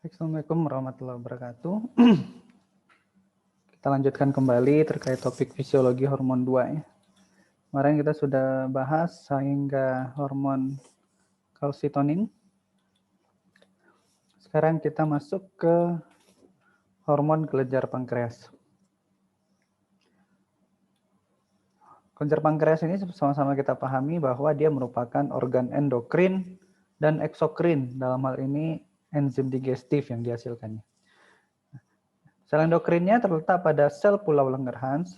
Assalamualaikum warahmatullahi wabarakatuh. Kita lanjutkan kembali terkait topik fisiologi hormon 2 ya. Kemarin kita sudah bahas sehingga hormon kalsitonin. Sekarang kita masuk ke hormon kelenjar pankreas. Kelenjar pankreas ini sama-sama kita pahami bahwa dia merupakan organ endokrin dan eksokrin. Dalam hal ini enzim digestif yang dihasilkannya. Sel endokrinnya terletak pada sel pulau Langerhans.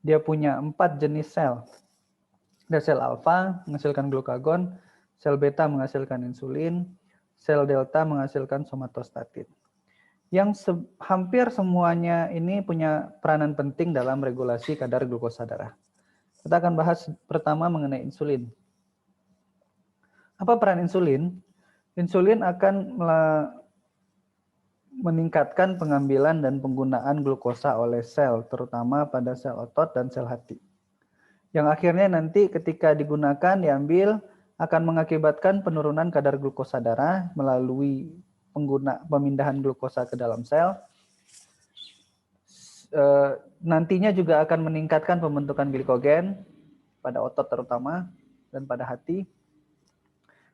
Dia punya 4 jenis sel. Ada sel alfa menghasilkan glukagon, sel beta menghasilkan insulin, sel delta menghasilkan somatostatin. Yang hampir semuanya ini punya peranan penting dalam regulasi kadar glukosa darah. Kita akan bahas pertama mengenai insulin. Apa peran insulin? Insulin akan meningkatkan pengambilan dan penggunaan glukosa oleh sel, terutama pada sel otot dan sel hati. Yang akhirnya nanti ketika digunakan, diambil, akan mengakibatkan penurunan kadar glukosa darah melalui pemindahan glukosa ke dalam sel. Nantinya juga akan meningkatkan pembentukan glikogen pada otot terutama dan pada hati.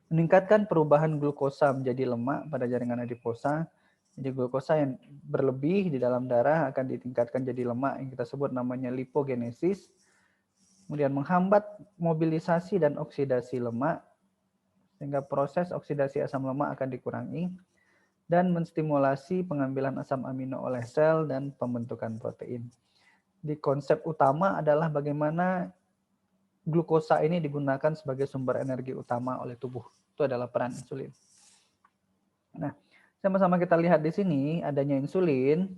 Meningkatkan perubahan glukosa menjadi lemak pada jaringan adiposa. Jadi glukosa yang berlebih di dalam darah akan ditingkatkan jadi lemak yang kita sebut namanya lipogenesis. Kemudian menghambat mobilisasi dan oksidasi lemak, sehingga proses oksidasi asam lemak akan dikurangi, dan menstimulasi pengambilan asam amino oleh sel dan pembentukan protein. Di konsep utama adalah bagaimana glukosa ini digunakan sebagai sumber energi utama oleh tubuh. Itu adalah peran insulin. Nah, sama-sama kita lihat di sini adanya insulin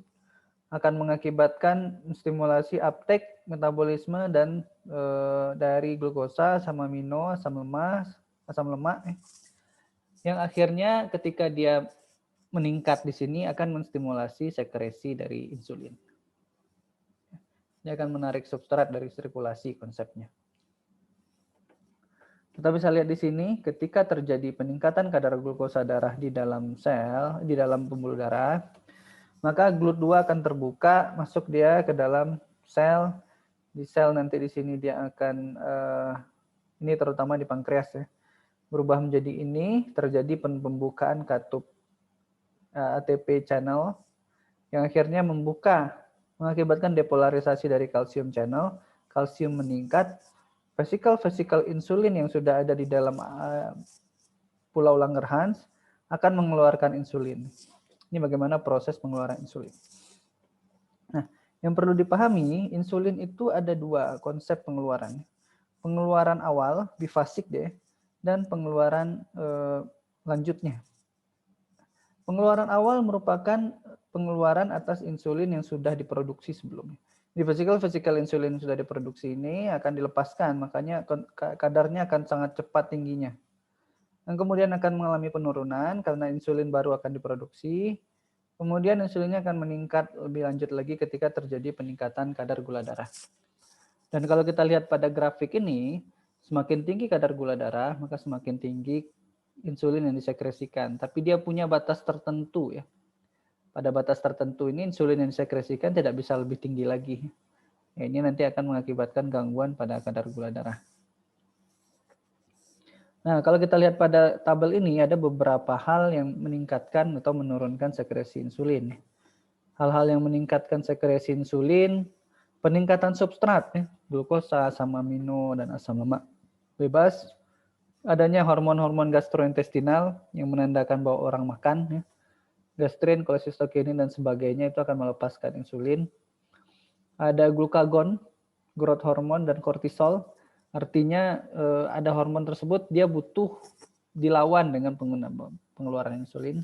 akan mengakibatkan stimulasi uptake, metabolisme dan dari glukosa, asam amino, asam lemak, yang akhirnya ketika dia meningkat di sini akan menstimulasi sekresi dari insulin. Dia akan menarik substrat dari sirkulasi konsepnya. Kita bisa lihat di sini ketika terjadi peningkatan kadar glukosa darah di dalam sel, di dalam pembuluh darah, maka GLUT2 akan terbuka, masuk dia ke dalam sel. Di sel nanti di sini dia akan, ini terutama di pankreas ya, berubah menjadi ini, terjadi pembukaan katup ATP channel, yang akhirnya mengakibatkan depolarisasi dari kalsium channel, kalsium meningkat, vesikel-vesikel insulin yang sudah ada di dalam pulau Langerhans akan mengeluarkan insulin. Ini bagaimana proses pengeluaran insulin. Nah, yang perlu dipahami, insulin itu ada 2 konsep pengeluaran. Pengeluaran awal, bifasik deh, dan pengeluaran lanjutnya. Pengeluaran awal merupakan pengeluaran atas insulin yang sudah diproduksi sebelumnya. Di vesikel insulin yang sudah diproduksi ini akan dilepaskan, makanya kadarnya akan sangat cepat tingginya. Dan kemudian akan mengalami penurunan karena insulin baru akan diproduksi. Kemudian insulinnya akan meningkat lebih lanjut lagi ketika terjadi peningkatan kadar gula darah. Dan kalau kita lihat pada grafik ini, semakin tinggi kadar gula darah, maka semakin tinggi insulin yang disekresikan. Tapi dia punya batas tertentu ya. Pada batas tertentu ini insulin yang disekresikan tidak bisa lebih tinggi lagi. Ya, ini nanti akan mengakibatkan gangguan pada kadar gula darah. Nah, kalau kita lihat pada tabel ini ada beberapa hal yang meningkatkan atau menurunkan sekresi insulin. Hal-hal yang meningkatkan sekresi insulin, peningkatan substrat, glukosa, asam amino, dan asam lemak bebas, adanya hormon-hormon gastrointestinal yang menandakan bahwa orang makan, gastrin, kolesistokinin, dan sebagainya itu akan melepaskan insulin. Ada glukagon, growth hormone, dan kortisol. Artinya ada hormon tersebut dia butuh dilawan dengan pengeluaran insulin.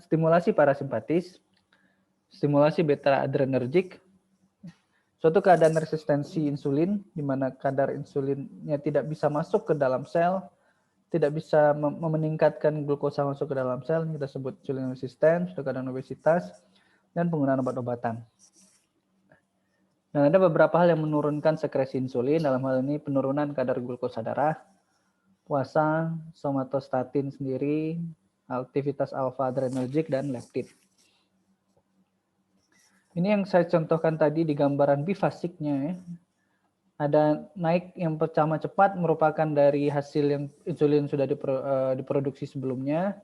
Stimulasi parasimpatis, stimulasi beta adrenergik, suatu keadaan resistensi insulin di mana kadar insulinnya tidak bisa masuk ke dalam sel, tidak bisa meningkatkan glukosa masuk ke dalam sel, kita sebut insulin resisten, suatu keadaan obesitas, dan penggunaan obat-obatan. Dan ada beberapa hal yang menurunkan sekresi insulin, dalam hal ini penurunan kadar glukosa darah, puasa, somatostatin sendiri, aktivitas alfa adrenergic dan leptin. Ini yang saya contohkan tadi di gambaran bifasiknya ya. Ada naik yang pertama cepat merupakan dari hasil yang insulin sudah diproduksi sebelumnya,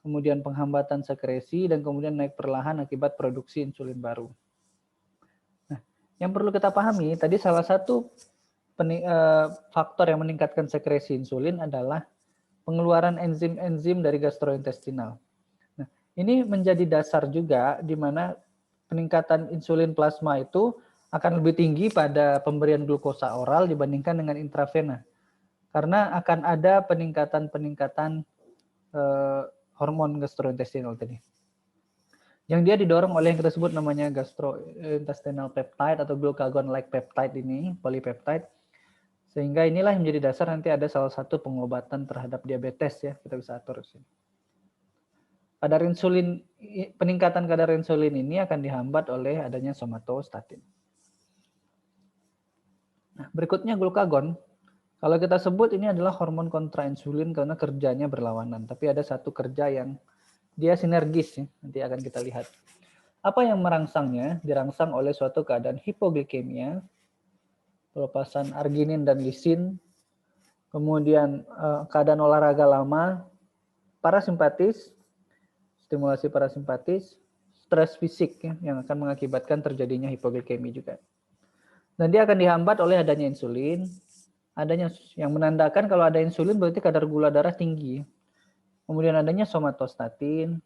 kemudian penghambatan sekresi, dan kemudian naik perlahan akibat produksi insulin baru. Nah, yang perlu kita pahami, tadi salah satu faktor yang meningkatkan sekresi insulin adalah pengeluaran enzim-enzim dari gastrointestinal. Nah, ini menjadi dasar juga di mana peningkatan insulin plasma itu akan lebih tinggi pada pemberian glukosa oral dibandingkan dengan intravena. Karena akan ada peningkatan hormon gastrointestinal tadi. Yang dia didorong oleh yang kita sebut namanya gastrointestinal peptide atau glucagon-like peptide ini, polipeptide. Sehingga inilah yang menjadi dasar nanti ada salah satu pengobatan terhadap diabetes ya, kita bisa atur di sini. Peningkatan kadar insulin ini akan dihambat oleh adanya somatostatin. Nah, berikutnya glukagon. Kalau kita sebut ini adalah hormon kontrainsulin karena kerjanya berlawanan. Tapi ada satu kerja yang dia sinergis, ya. Nanti akan kita lihat. Apa yang merangsangnya? Dirangsang oleh suatu keadaan hipoglikemia, pelepasan arginin dan lisin, kemudian keadaan olahraga lama, parasimpatis, stimulasi parasimpatis, stres fisik ya, yang akan mengakibatkan terjadinya hipoglikemi juga. Dan dia akan dihambat oleh adanya insulin, adanya yang menandakan kalau ada insulin berarti kadar gula darah tinggi. Kemudian adanya somatostatin,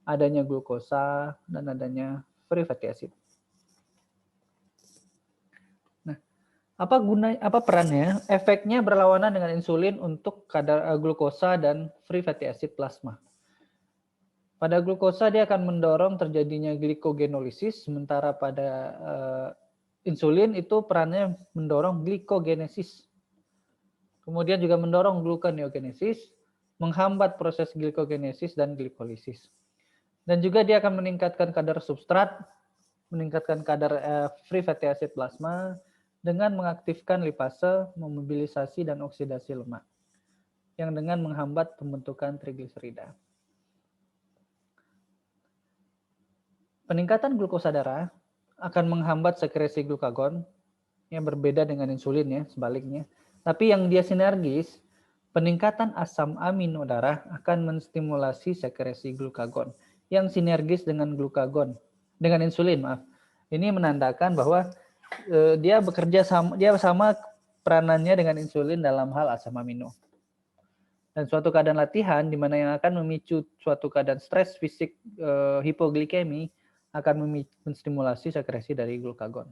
adanya glukosa, dan adanya free fatty acid. Nah, apa perannya? Efeknya berlawanan dengan insulin untuk kadar glukosa dan free fatty acid plasma. Pada glukosa dia akan mendorong terjadinya glikogenolisis, sementara pada insulin itu perannya mendorong glikogenesis. Kemudian juga mendorong gluconeogenesis, menghambat proses glikogenesis dan glikolisis. Dan juga dia akan meningkatkan kadar substrat, meningkatkan kadar free fatty acid plasma dengan mengaktifkan lipase, memobilisasi dan oksidasi lemak yang dengan menghambat pembentukan trigliserida. Peningkatan glukosa darah akan menghambat sekresi glukagon yang berbeda dengan insulin ya, sebaliknya. Tapi yang dia sinergis, peningkatan asam amino darah akan menstimulasi sekresi glukagon yang sinergis dengan insulin, maaf. Ini menandakan bahwa dia sama peranannya dengan insulin dalam hal asam amino. Dan suatu keadaan latihan di mana yang akan memicu suatu keadaan stres fisik hipoglikemi akan menstimulasi sekresi dari glukagon.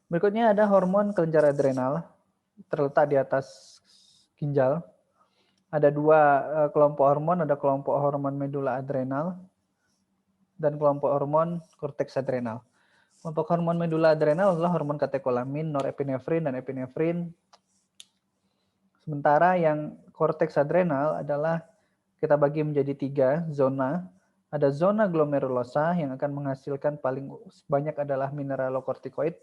Berikutnya ada hormon kelenjar adrenal terletak di atas ginjal. Ada dua kelompok hormon, ada kelompok hormon medula adrenal dan kelompok hormon korteks adrenal. Kelompok hormon medula adrenal adalah hormon katekolamin, norepinefrin dan epinefrin. Sementara yang korteks adrenal adalah kita bagi menjadi 3 zona. Ada zona glomerulosa yang akan menghasilkan paling banyak adalah mineralokortikoid.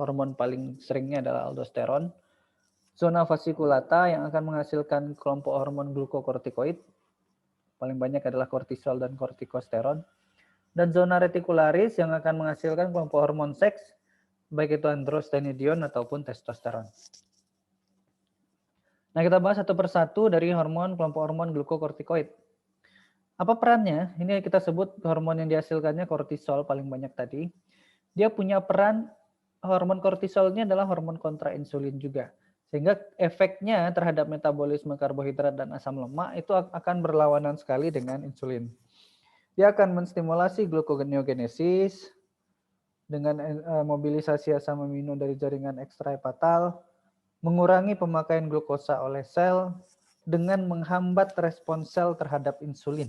Hormon paling seringnya adalah aldosteron. Zona fasciculata yang akan menghasilkan kelompok hormon glukokortikoid. Paling banyak adalah kortisol dan kortikosteron. Dan zona reticularis yang akan menghasilkan kelompok hormon seks, baik itu androstenedion ataupun testosteron. Nah, kita bahas satu persatu dari kelompok hormon glukokortikoid. Apa perannya? Ini kita sebut hormon yang dihasilkannya kortisol paling banyak tadi. Dia punya peran, hormon kortisol ini adalah hormon kontrainsulin juga. Sehingga efeknya terhadap metabolisme karbohidrat dan asam lemak itu akan berlawanan sekali dengan insulin. Dia akan menstimulasi gluconeogenesis dengan mobilisasi asam amino dari jaringan ekstrahepatal, mengurangi pemakaian glukosa oleh sel, dengan menghambat respons sel terhadap insulin.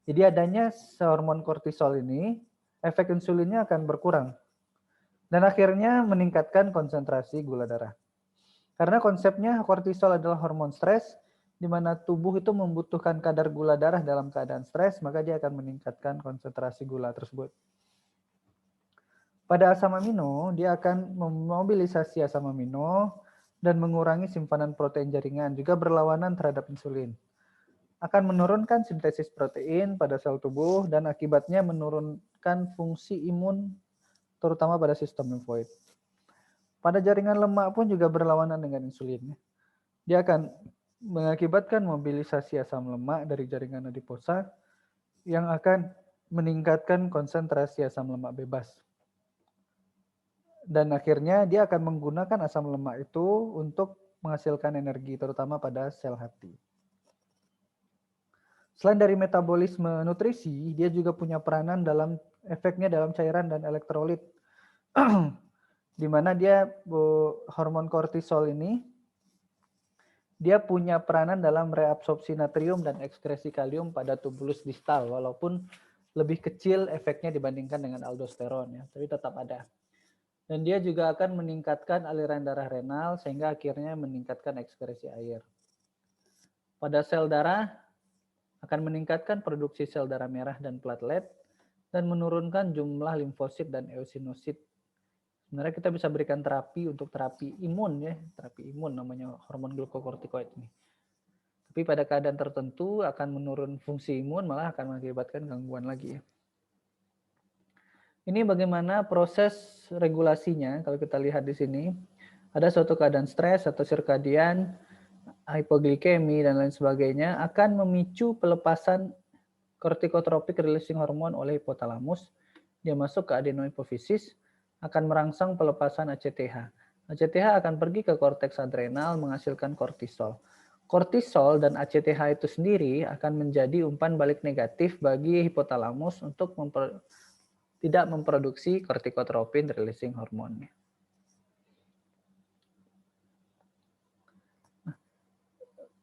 Jadi adanya hormon kortisol ini, efek insulinnya akan berkurang. Dan akhirnya meningkatkan konsentrasi gula darah. Karena konsepnya kortisol adalah hormon stres, di mana tubuh itu membutuhkan kadar gula darah dalam keadaan stres, maka dia akan meningkatkan konsentrasi gula tersebut. Pada asam amino, dia akan memobilisasi asam amino, dan mengurangi simpanan protein jaringan, juga berlawanan terhadap insulin. akan menurunkan sintesis protein pada sel tubuh dan akibatnya menurunkan fungsi imun terutama pada sistem limfoid. Pada jaringan lemak pun juga berlawanan dengan insulin. Dia akan mengakibatkan mobilisasi asam lemak dari jaringan adiposa yang akan meningkatkan konsentrasi asam lemak bebas. Dan akhirnya dia akan menggunakan asam lemak itu untuk menghasilkan energi, terutama pada sel hati. Selain dari metabolisme nutrisi, dia juga punya peranan dalam efeknya dalam cairan dan elektrolit. Di mana dia hormon kortisol ini dia punya peranan dalam reabsorpsi natrium dan ekskresi kalium pada tubulus distal, walaupun lebih kecil efeknya dibandingkan dengan aldosteron, ya, tapi tetap ada. Dan dia juga akan meningkatkan aliran darah renal sehingga akhirnya meningkatkan ekskresi air. Pada sel darah akan meningkatkan produksi sel darah merah dan platelet dan menurunkan jumlah limfosit dan eosinosit. Sebenarnya kita bisa berikan terapi untuk terapi imun, ya, terapi imun namanya hormon glukokortikoid ini. Tapi pada keadaan tertentu akan menurun fungsi imun, malah akan mengakibatkan gangguan lagi, ya. Ini bagaimana proses regulasinya. Kalau kita lihat di sini, ada suatu keadaan stres atau sirkadian, hipoglikemi dan lain sebagainya akan memicu pelepasan kortikotropik releasing hormone oleh hipotalamus. Dia masuk ke adenohipofisis, akan merangsang pelepasan ACTH. ACTH akan pergi ke korteks adrenal menghasilkan kortisol. Kortisol dan ACTH itu sendiri akan menjadi umpan balik negatif bagi hipotalamus untuk tidak memproduksi kortikotropin releasing hormone.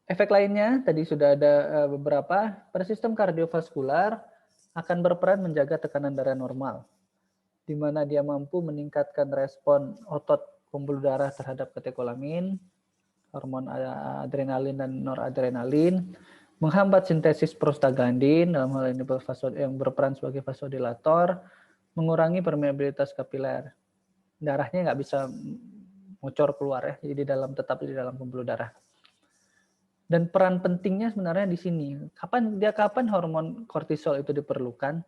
Efek lainnya tadi sudah ada beberapa. Pada sistem kardiovaskular akan berperan menjaga tekanan darah normal, di mana dia mampu meningkatkan respon otot pembuluh darah terhadap katekolamin, hormon adrenalin dan noradrenalin, menghambat sintesis prostaglandin dalam hal ini yang berperan sebagai vasodilator, mengurangi permeabilitas kapiler. Darahnya nggak bisa ngocor keluar, ya, jadi tetap di dalam pembuluh darah. Dan peran pentingnya sebenarnya di sini. Kapan hormon kortisol itu diperlukan?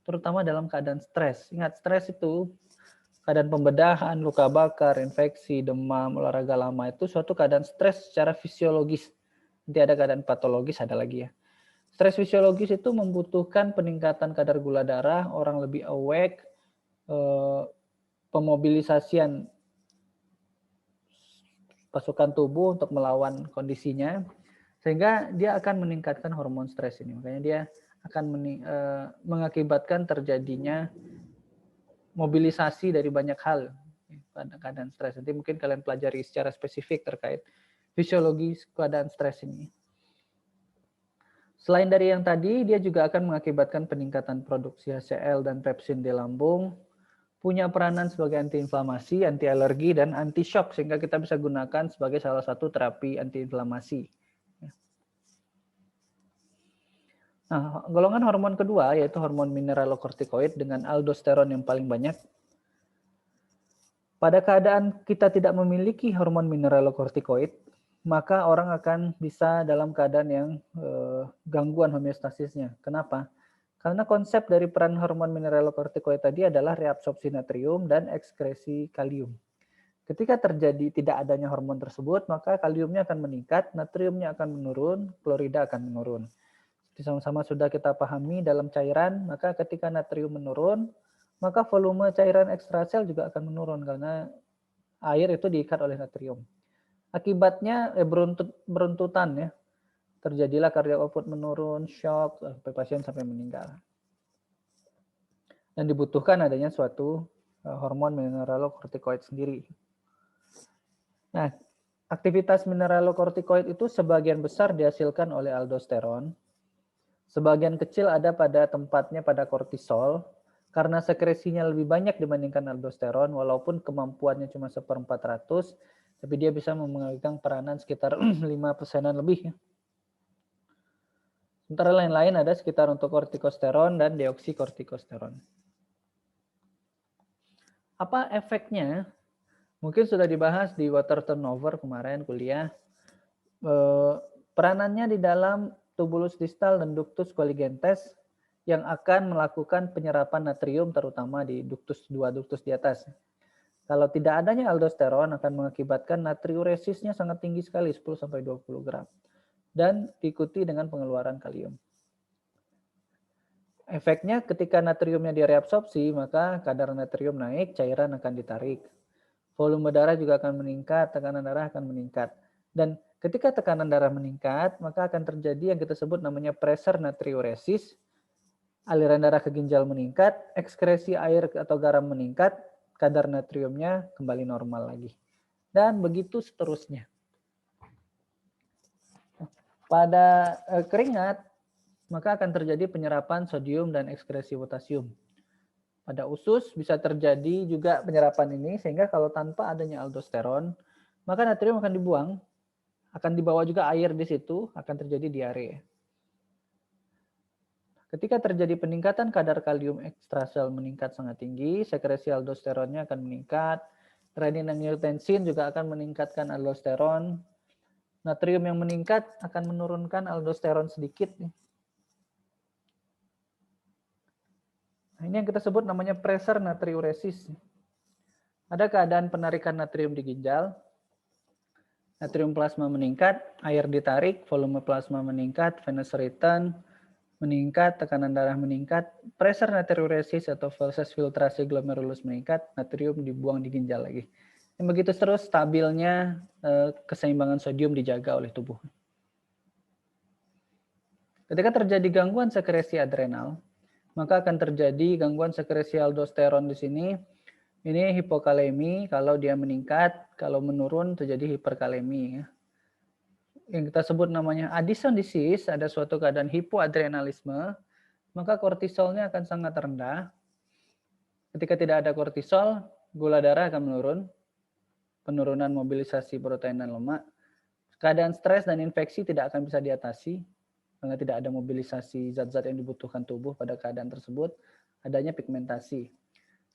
Terutama dalam keadaan stres. Ingat, stres itu keadaan pembedahan, luka bakar, infeksi, demam, olahraga lama itu suatu keadaan stres secara fisiologis. Nanti ada keadaan patologis, ada lagi, ya. Stres fisiologis itu membutuhkan peningkatan kadar gula darah, orang lebih awake, pemobilisasian pasukan tubuh untuk melawan kondisinya, sehingga dia akan meningkatkan hormon stres ini. Makanya dia akan mengakibatkan terjadinya mobilisasi dari banyak hal pada keadaan stres. Nanti mungkin kalian pelajari secara spesifik terkait fisiologi keadaan stres ini. Selain dari yang tadi, dia juga akan mengakibatkan peningkatan produksi HCl dan pepsin di lambung, punya peranan sebagai antiinflamasi, anti alergi, dan anti shock, sehingga kita bisa gunakan sebagai salah satu terapi antiinflamasi. Nah, golongan hormon kedua yaitu hormon mineralokortikoid dengan aldosteron yang paling banyak. Pada keadaan kita tidak memiliki hormon mineralokortikoid, maka orang akan bisa dalam keadaan yang gangguan homeostasisnya. Kenapa? Karena konsep dari peran hormon mineralokortikoid tadi adalah reabsorpsi natrium dan ekskresi kalium. Ketika terjadi tidak adanya hormon tersebut, maka kaliumnya akan meningkat, natriumnya akan menurun, klorida akan menurun. Sama-sama sudah kita pahami dalam cairan, maka ketika natrium menurun, maka volume cairan ekstrasel juga akan menurun karena air itu diikat oleh natrium. Akibatnya beruntutan, ya. Terjadilah cardiac output menurun, shock, pasien sampai meninggal. Dan dibutuhkan adanya suatu hormon mineralokortikoid sendiri. Nah, aktivitas mineralokortikoid itu sebagian besar dihasilkan oleh aldosteron. Sebagian kecil ada pada tempatnya pada kortisol, karena sekresinya lebih banyak dibandingkan aldosteron, walaupun kemampuannya cuma 1/400, tapi dia bisa memegang peranan sekitar 5%-an lebih. Sementara lain-lain ada sekitar untuk kortikosteron dan deoksikortikosteron. Apa efeknya? Mungkin sudah dibahas di water turnover kemarin kuliah. Peranannya di dalam tubulus distal dan ductus colligentes yang akan melakukan penyerapan natrium terutama di dua ductus di atas. Kalau tidak adanya aldosteron akan mengakibatkan natriuresisnya sangat tinggi sekali 10-20 gram dan diikuti dengan pengeluaran kalium. Efeknya ketika natriumnya direabsorpsi maka kadar natrium naik, cairan akan ditarik. Volume darah juga akan meningkat, tekanan darah akan meningkat. Dan ketika tekanan darah meningkat, maka akan terjadi yang kita sebut namanya pressure natriuresis. Aliran darah ke ginjal meningkat, ekskresi air atau garam meningkat, kadar natriumnya kembali normal lagi. Dan begitu seterusnya. Pada keringat, maka akan terjadi penyerapan sodium dan ekskresi potasium. Pada usus bisa terjadi juga penyerapan ini, sehingga kalau tanpa adanya aldosteron, maka natrium akan dibuang, akan dibawa juga air di situ, akan terjadi diare. Ketika terjadi peningkatan kadar kalium ekstrasel meningkat sangat tinggi, sekresi aldosteronnya akan meningkat, renin-angiotensin juga akan meningkatkan aldosteron, natrium yang meningkat akan menurunkan aldosteron sedikit. Nah, ini yang kita sebut namanya pressure natriuresis. Ada keadaan penarikan natrium di ginjal, natrium plasma meningkat, air ditarik, volume plasma meningkat, venous return meningkat, tekanan darah meningkat, pressure natriuresis atau proses filtrasi glomerulus meningkat, natrium dibuang di ginjal lagi. Dan begitu terus stabilnya keseimbangan sodium dijaga oleh tubuh. Ketika terjadi gangguan sekresi adrenal, maka akan terjadi gangguan sekresi aldosteron di sini. Ini hipokalemi, kalau dia meningkat, kalau menurun terjadi hiperkalemi. Yang kita sebut namanya Addison disease, ada suatu keadaan hipoadrenalisme, maka kortisolnya akan sangat rendah. Ketika tidak ada kortisol, gula darah akan menurun, penurunan mobilisasi protein dan lemak. Keadaan stres dan infeksi tidak akan bisa diatasi, karena tidak ada mobilisasi zat-zat yang dibutuhkan tubuh pada keadaan tersebut, adanya pigmentasi.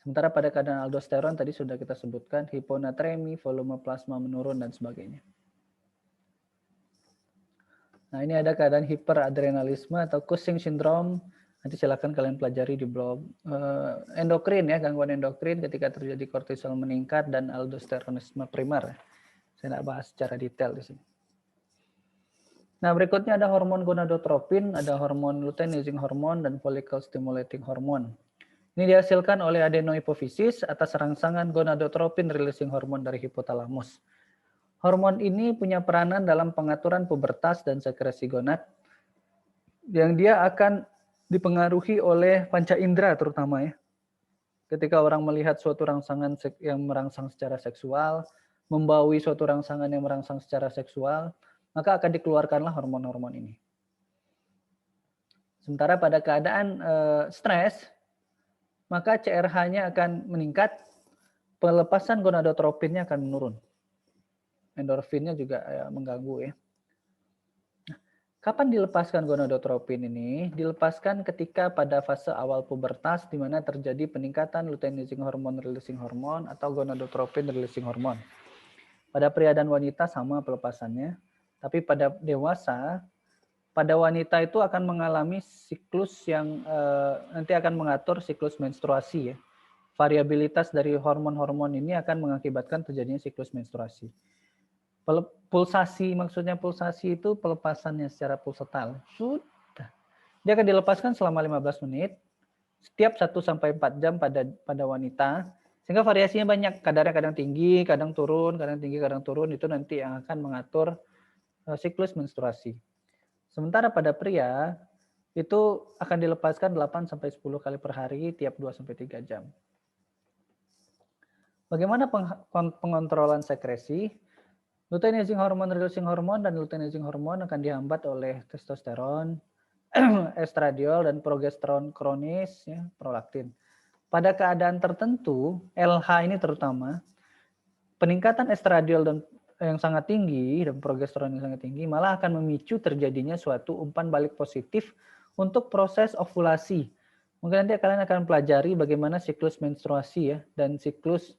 Sementara pada keadaan aldosteron tadi sudah kita sebutkan, hiponatremi, volume plasma menurun, dan sebagainya. Nah, ini ada keadaan hiperadrenalisme atau Cushing syndrome. Nanti silakan kalian pelajari di blog. Endokrin ya, gangguan endokrin ketika terjadi kortisol meningkat dan aldosteronisme primer. Saya tidak bahas secara detail di sini. Nah, berikutnya ada hormon gonadotropin, ada hormon luteinizing hormone, dan follicle stimulating hormone. Ini dihasilkan oleh adenohipofisis atas rangsangan gonadotropin releasing hormone dari hipotalamus. Hormon ini punya peranan dalam pengaturan pubertas dan sekresi gonad, yang dia akan dipengaruhi oleh panca indera terutama ya. Ketika orang melihat suatu rangsangan yang merangsang secara seksual, membaui suatu rangsangan yang merangsang secara seksual, maka akan dikeluarkanlah hormon-hormon ini. Sementara pada keadaan stres, maka CRH-nya akan meningkat, pelepasan gonadotropinnya akan menurun. Endorfinnya juga mengganggu ya. Nah, kapan dilepaskan gonadotropin ini? Dilepaskan ketika pada fase awal pubertas di mana terjadi peningkatan luteinizing hormone releasing hormone atau gonadotropin releasing hormone. Pada pria dan wanita sama pelepasannya. Tapi pada dewasa, pada wanita itu akan mengalami siklus yang nanti akan mengatur siklus menstruasi ya. Variabilitas dari hormon-hormon ini akan mengakibatkan terjadinya siklus menstruasi. Pulsasi, maksudnya pulsasi itu pelepasannya secara pulsatil. Sudah. Dia akan dilepaskan selama 15 menit, setiap 1-4 jam pada wanita. Sehingga variasinya banyak, kadarnya kadang tinggi, kadang turun, kadang tinggi, kadang turun. Itu nanti yang akan mengatur siklus menstruasi. Sementara pada pria itu akan dilepaskan 8-10 kali per hari tiap 2-3 jam. Bagaimana pengontrolan sekresi? Luteinizing hormone, releasing hormone, dan luteinizing hormone akan dihambat oleh testosteron, estradiol, dan progesteron kronis, ya, prolaktin. Pada keadaan tertentu, LH ini terutama, peningkatan estradiol dan yang sangat tinggi dan progesteron yang sangat tinggi malah akan memicu terjadinya suatu umpan balik positif untuk proses ovulasi. Mungkin nanti kalian akan pelajari bagaimana siklus menstruasi ya dan siklus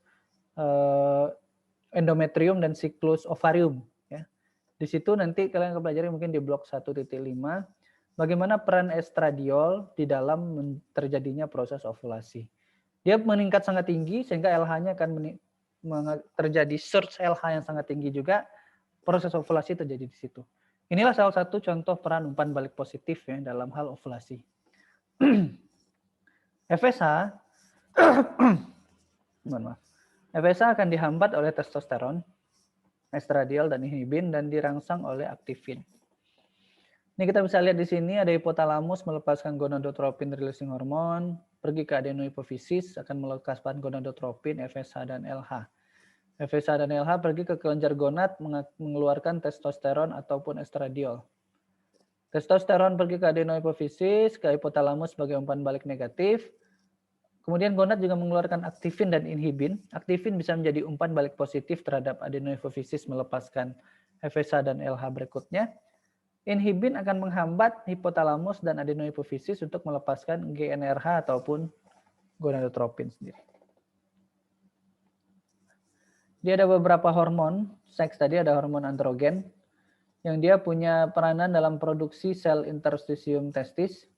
endometrium dan siklus ovarium ya. Di situ nanti kalian akan pelajari mungkin di blog 1.5 bagaimana peran estradiol di dalam terjadinya proses ovulasi. Dia meningkat sangat tinggi sehingga LH-nya akan terjadi surge LH yang sangat tinggi juga, proses ovulasi terjadi di situ. Inilah salah satu contoh peran umpan balik positif ya dalam hal ovulasi. FSH FSH akan dihambat oleh testosteron, estradiol dan inhibin dan dirangsang oleh aktifin. Ini kita bisa lihat di sini ada hipotalamus melepaskan gonadotropin releasing hormone, pergi ke adenohipofisis akan melepaskan gonadotropin, FSH dan LH. FSH dan LH pergi ke kelenjar gonad mengeluarkan testosteron ataupun estradiol. Testosteron pergi ke adenohipofisis, ke hipotalamus sebagai umpan balik negatif. Kemudian gonad juga mengeluarkan aktifin dan inhibin. Aktifin bisa menjadi umpan balik positif terhadap adenohipofisis melepaskan FSH dan LH berikutnya. Inhibin akan menghambat hipotalamus dan adenohipofisis untuk melepaskan GnRH ataupun gonadotropin sendiri. Dia ada beberapa hormon, seks tadi ada hormon androgen, yang dia punya peranan dalam produksi sel interstisium testis.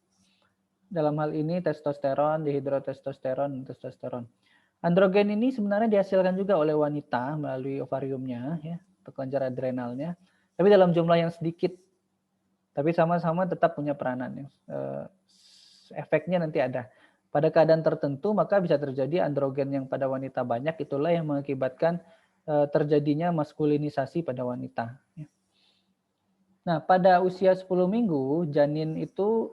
Dalam hal ini testosteron, dihidrotestosteron, dan testosteron. Androgen ini sebenarnya dihasilkan juga oleh wanita melalui ovariumnya, ya, atau kelenjar adrenalnya, tapi dalam jumlah yang sedikit. Tapi sama-sama tetap punya peranan. Efeknya nanti ada. Pada keadaan tertentu maka bisa terjadi androgen yang pada wanita banyak, itulah yang mengakibatkan terjadinya maskulinisasi pada wanita. Nah, pada usia 10 minggu janin itu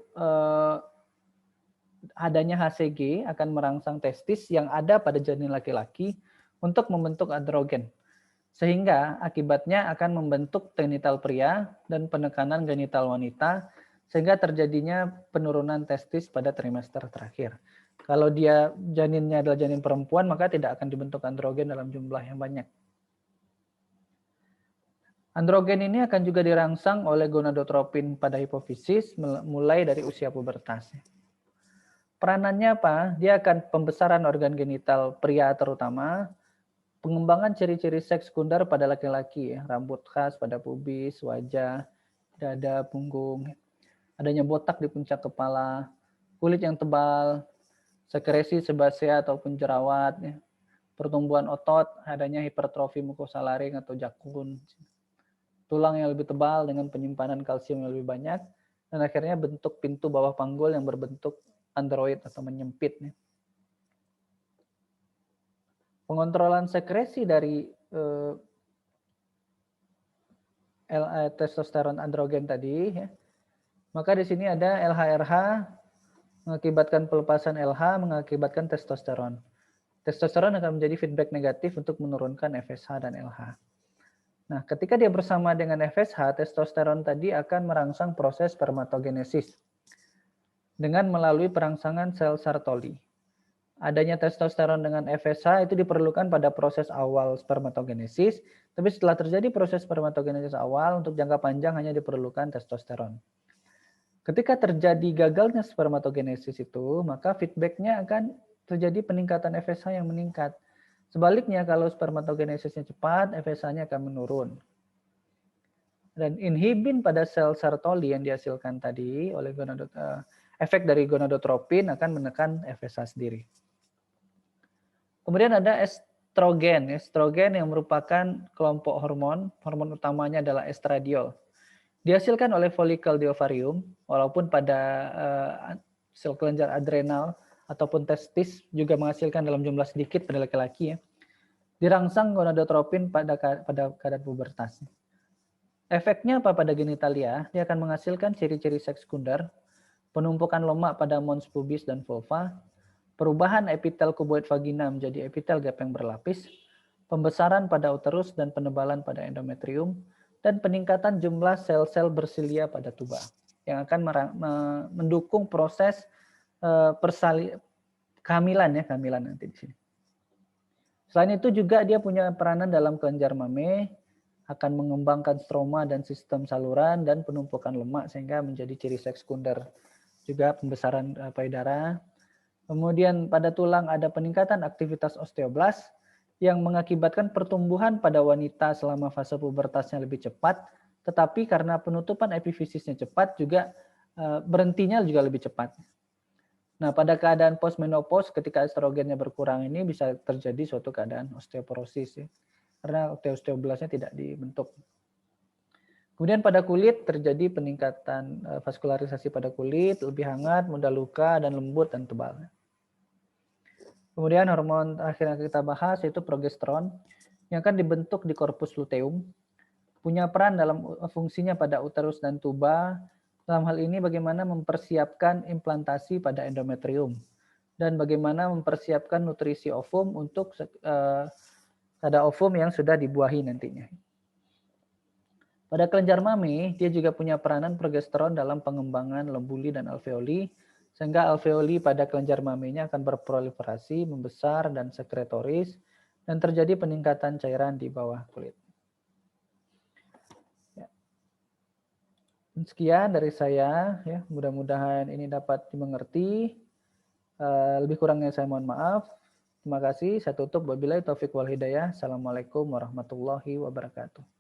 adanya HCG akan merangsang testis yang ada pada janin laki-laki untuk membentuk androgen. Sehingga akibatnya akan membentuk genital pria dan penekanan genital wanita, sehingga terjadinya penurunan testis pada trimester terakhir. Kalau dia janinnya adalah janin perempuan, maka tidak akan dibentuk androgen dalam jumlah yang banyak. Androgen ini akan juga dirangsang oleh gonadotropin pada hipofisis mulai dari usia pubertas. Peranannya apa? Dia akan pembesaran organ genital pria terutama, pengembangan ciri-ciri seks sekunder pada laki-laki, ya, rambut khas pada pubis, wajah, dada, punggung, adanya botak di puncak kepala, kulit yang tebal, sekresi sebasea ataupun jerawat, ya, pertumbuhan otot, adanya hipertrofi mukosa laring atau jakun, tulang yang lebih tebal dengan penyimpanan kalsium yang lebih banyak, dan akhirnya bentuk pintu bawah panggul yang berbentuk android atau menyempit. Ya. Pengontrolan sekresi dari testosteron androgen tadi, ya. Maka di sini ada LH-RH mengakibatkan pelepasan LH, mengakibatkan testosteron. Testosteron akan menjadi feedback negatif untuk menurunkan FSH dan LH. Nah, ketika dia bersama dengan FSH, testosteron tadi akan merangsang proses spermatogenesis dengan melalui perangsangan sel Sertoli. Adanya testosteron dengan FSH itu diperlukan pada proses awal spermatogenesis, tapi setelah terjadi proses spermatogenesis awal, untuk jangka panjang hanya diperlukan testosteron. Ketika terjadi gagalnya spermatogenesis itu, maka feedbacknya akan terjadi peningkatan FSH yang meningkat. Sebaliknya, kalau spermatogenesisnya cepat, FSH-nya akan menurun. Dan inhibin pada sel Sertoli yang dihasilkan tadi oleh efek dari gonadotropin akan menekan FSH sendiri. Kemudian ada estrogen. Estrogen yang merupakan kelompok hormon. Hormon utamanya adalah estradiol. Dihasilkan oleh folikel di ovarium, walaupun pada sel kelenjar adrenal ataupun testis juga menghasilkan dalam jumlah sedikit pada laki-laki. Ya. Dirangsang gonadotropin pada keadaan pubertas. Efeknya apa pada genitalia? Dia akan menghasilkan ciri-ciri seks sekunder, penumpukan lemak pada mons pubis dan vulva, perubahan epitel kuboid vagina menjadi epitel gap yang berlapis, pembesaran pada uterus dan penebalan pada endometrium, dan peningkatan jumlah sel-sel bersilia pada tuba yang akan mendukung proses kehamilan nanti di sini. Selain itu juga dia punya peranan dalam kelenjar mame, akan mengembangkan stroma dan sistem saluran dan penumpukan lemak sehingga menjadi ciri seks sekunder. Juga pembesaran payudara. Kemudian pada tulang ada peningkatan aktivitas osteoblas yang mengakibatkan pertumbuhan pada wanita selama fase pubertasnya lebih cepat, tetapi karena penutupan epifisisnya cepat juga berhentinya juga lebih cepat. Nah, pada keadaan postmenopause ketika estrogennya berkurang ini bisa terjadi suatu keadaan osteoporosis ya. Karena osteoblasnya tidak dibentuk. Kemudian pada kulit terjadi peningkatan vaskularisasi pada kulit, lebih hangat, mudah luka, dan lembut dan tebal. Kemudian hormon terakhir yang kita bahas yaitu progesteron yang akan dibentuk di korpus luteum, punya peran dalam fungsinya pada uterus dan tuba. Dalam hal ini bagaimana mempersiapkan implantasi pada endometrium dan bagaimana mempersiapkan nutrisi ovum untuk pada ovum yang sudah dibuahi nantinya. Pada kelenjar mami, dia juga punya peranan progesteron dalam pengembangan lobuli dan alveoli, sehingga alveoli pada kelenjar maminya akan berproliferasi, membesar, dan sekretoris, dan terjadi peningkatan cairan di bawah kulit. Sekian dari saya, ya. Mudah-mudahan ini dapat dimengerti. Lebih kurangnya saya mohon maaf. Terima kasih. Saya tutup. Wabillahi taufiq wal hidayah. Assalamualaikum warahmatullahi wabarakatuh.